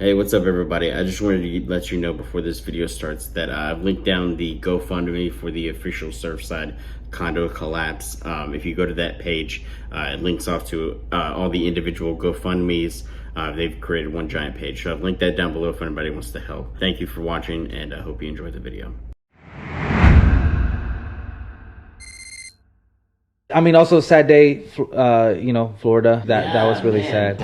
Hey, what's up everybody? I just wanted to let you know before this video starts that I've linked down the GoFundMe for the official Surfside Condo collapse. If you go to that page, it links off to all the individual GoFundMes. They've created one giant page. So I've linked that down below if anybody wants to help. Thank you for watching, and I hope you enjoyed the video. I mean, also sad day, Florida. That was really sad.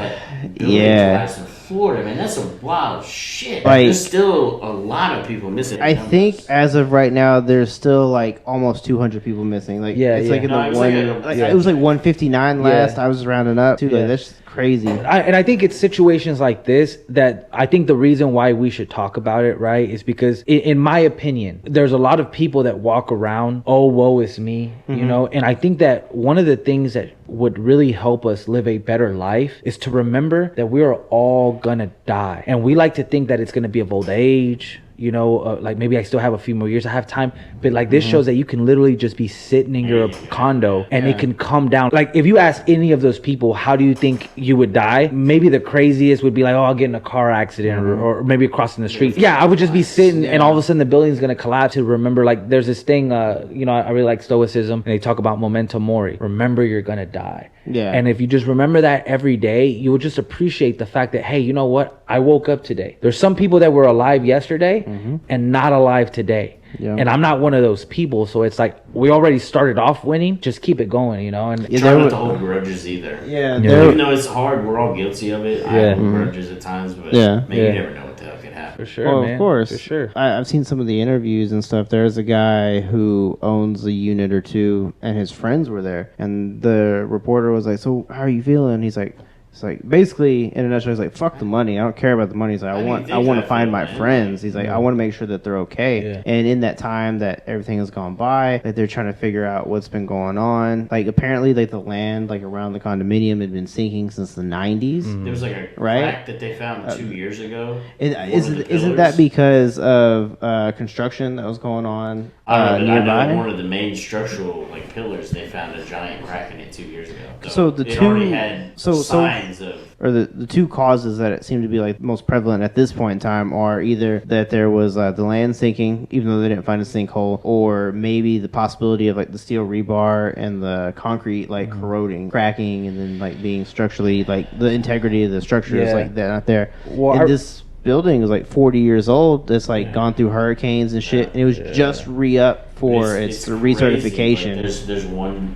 Yeah. Florida, man, that's some wild shit. Like, there's still a lot of people missing. I think as of right now, there's still like almost 200 people missing. Like, it's like in the it was like 159 last. I was rounding up too. Like, that's crazy. And I think it's situations like this that I think the reason why we should talk about it, right, is because in my opinion, there's a lot of people that walk around, oh, woe is me, you know, and I think that one of the things that would really help us live a better life is to remember that we are all gonna die. And we like to think that it's gonna be of old age, you know, like maybe I still have a few more years, I have time, but like this shows that you can literally just be sitting in your condo and it can come down. Like if you ask any of those people, how do you think you would die? Maybe the craziest would be like, oh, I'll get in a car accident or maybe crossing the street. Yeah, I would just be sitting and all of a sudden the building's gonna collapse. To remember, like there's this thing, you know, I really like Stoicism and they talk about memento mori. Remember you're gonna die. Yeah. And if you just remember that every day, you will just appreciate the fact that, hey, you know what? I woke up today. There's some people that were alive yesterday and not alive today. Yeah. And I'm not one of those people. So it's like, we already started off winning. Just keep it going, you know? And try not to hold grudges either. Yeah. Even though it's hard, we're all guilty of it. I hold grudges at times, but man, you never know what the hell could happen. For sure, well, man. Of course. For sure. I've seen some of the interviews and stuff. There's a guy who owns a unit or two, and his friends were there. And the reporter was like, so how are you feeling? He's like, it's like basically in a nutshell, he's like, fuck the money. I don't care about the money. He's like, I want to find my friends. He's like, I want to make sure that they're okay. Yeah. And in that time that everything has gone by, like they're trying to figure out what's been going on. Like apparently, like the land like around the condominium had been sinking since the 90s. There was like a crack that they found 2 years ago. Isn't that because of construction that was going on nearby? I know one of the main structural like pillars, they found a giant crack in it 2 years ago. So the it two already had signs of, or the two causes that it seemed to be like most prevalent at this point in time are either that there was the land sinking, even though they didn't find a sinkhole, or maybe the possibility of like the steel rebar and the concrete like corroding, cracking, and then like being structurally like the integrity of the structure is like that not there. Well, and this building is like 40 years old. That's like gone through hurricanes and shit, and it was just re-up for its recertification. Like, there's one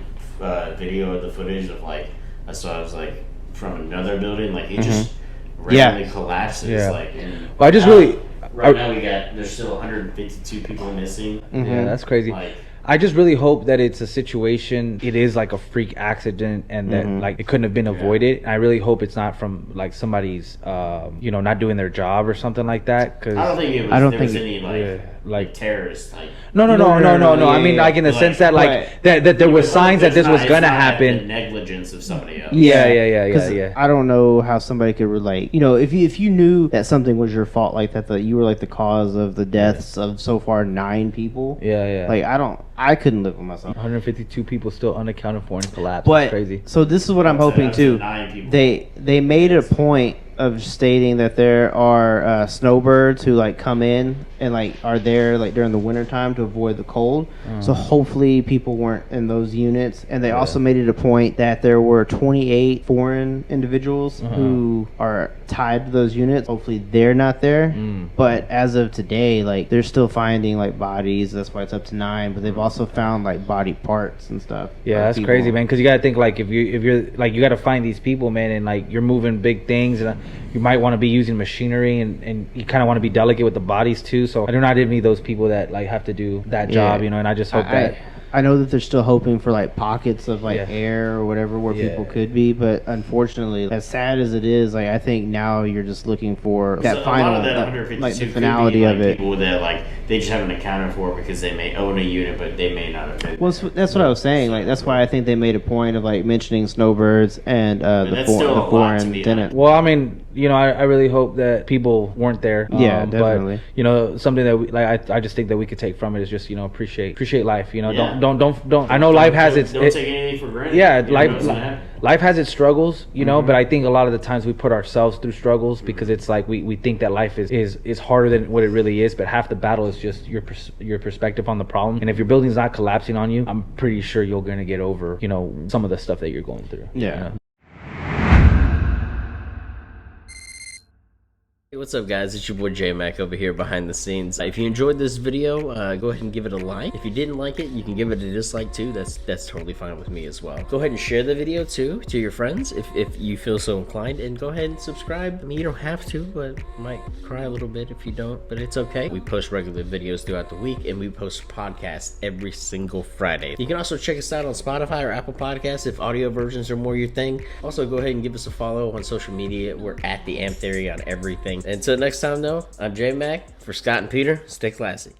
video of the footage of like I saw it was like from another building, like it just randomly collapses. Like, well, I just really right now there's still 152 people missing. Yeah, that's crazy. Like, I just really hope that it's a situation, it is like a freak accident and that like it couldn't have been avoided. I really hope it's not from like somebody's, not doing their job or something like that. Cause I don't think there was any like terrorists. Like, no. I mean, like in the sense that like that there was signs that this was gonna happen. The negligence of somebody else. Yeah. I don't know how somebody could relate. You know, if you knew that something was your fault, like that you were like the cause of the deaths of so far 9 people. Yeah. Like I couldn't live with myself. 152 people still unaccounted for in collapse. But that's crazy. So this is what I'm hoping too. They made a point of stating that there are snowbirds who like come in and like are there like during the wintertime to avoid the cold. So hopefully people weren't in those units. And they also made it a point that there were 28 foreign individuals who are tied to those units. Hopefully they're not there. But as of today, like they're still finding like bodies. That's why it's up to 9. But they've also found like body parts and stuff. Yeah, that's crazy, man. Because you gotta think like if you're like you gotta find these people, man, and like you're moving big things and you might want to be using machinery and you kind of want to be delicate with the bodies too. So I do not envy those people that like have to do that job, you know. And I just hope that. I know that they're still hoping for like pockets of like air or whatever where people could be, but unfortunately, as sad as it is, like I think now you're just looking for that final, like the finality of it. People that like they just haven't accounted for because they may own a unit, but they may not have been. Well, that's what I was saying. Like that's why I think they made a point of like mentioning snowbirds and the foreign tenant. Well, I mean, you know, I really hope that people weren't there. Yeah, definitely. But, you know, something that we, like, I just think that we could take from it is just, you know, appreciate life. You know, Yeah. don't. I know life has its. Don't take anything for granted. Yeah, You know what's gonna life. happen. Life has its struggles, you know, but I think a lot of the times we put ourselves through struggles because it's like we think that life is harder than what it really is, but half the battle is just your perspective on the problem. And if your building's not collapsing on you, I'm pretty sure you're going to get over, you know, some of the stuff that you're going through. Yeah. You know? Hey, what's up, guys? It's your boy J-Mac over here behind the scenes. If you enjoyed this video, go ahead and give it a like. If you didn't like it, you can give it a dislike too. That's totally fine with me as well. Go ahead and share the video too to your friends if you feel so inclined, and go ahead and subscribe. I mean, you don't have to, but you might cry a little bit if you don't, but it's okay. We post regular videos throughout the week, and we post podcasts every single Friday. You can also check us out on Spotify or Apple Podcasts if audio versions are more your thing. Also, go ahead and give us a follow on social media. We're at the Amp Theory on everything. Until next time, though, I'm J-Mac. For Scott and Peter, stay classy.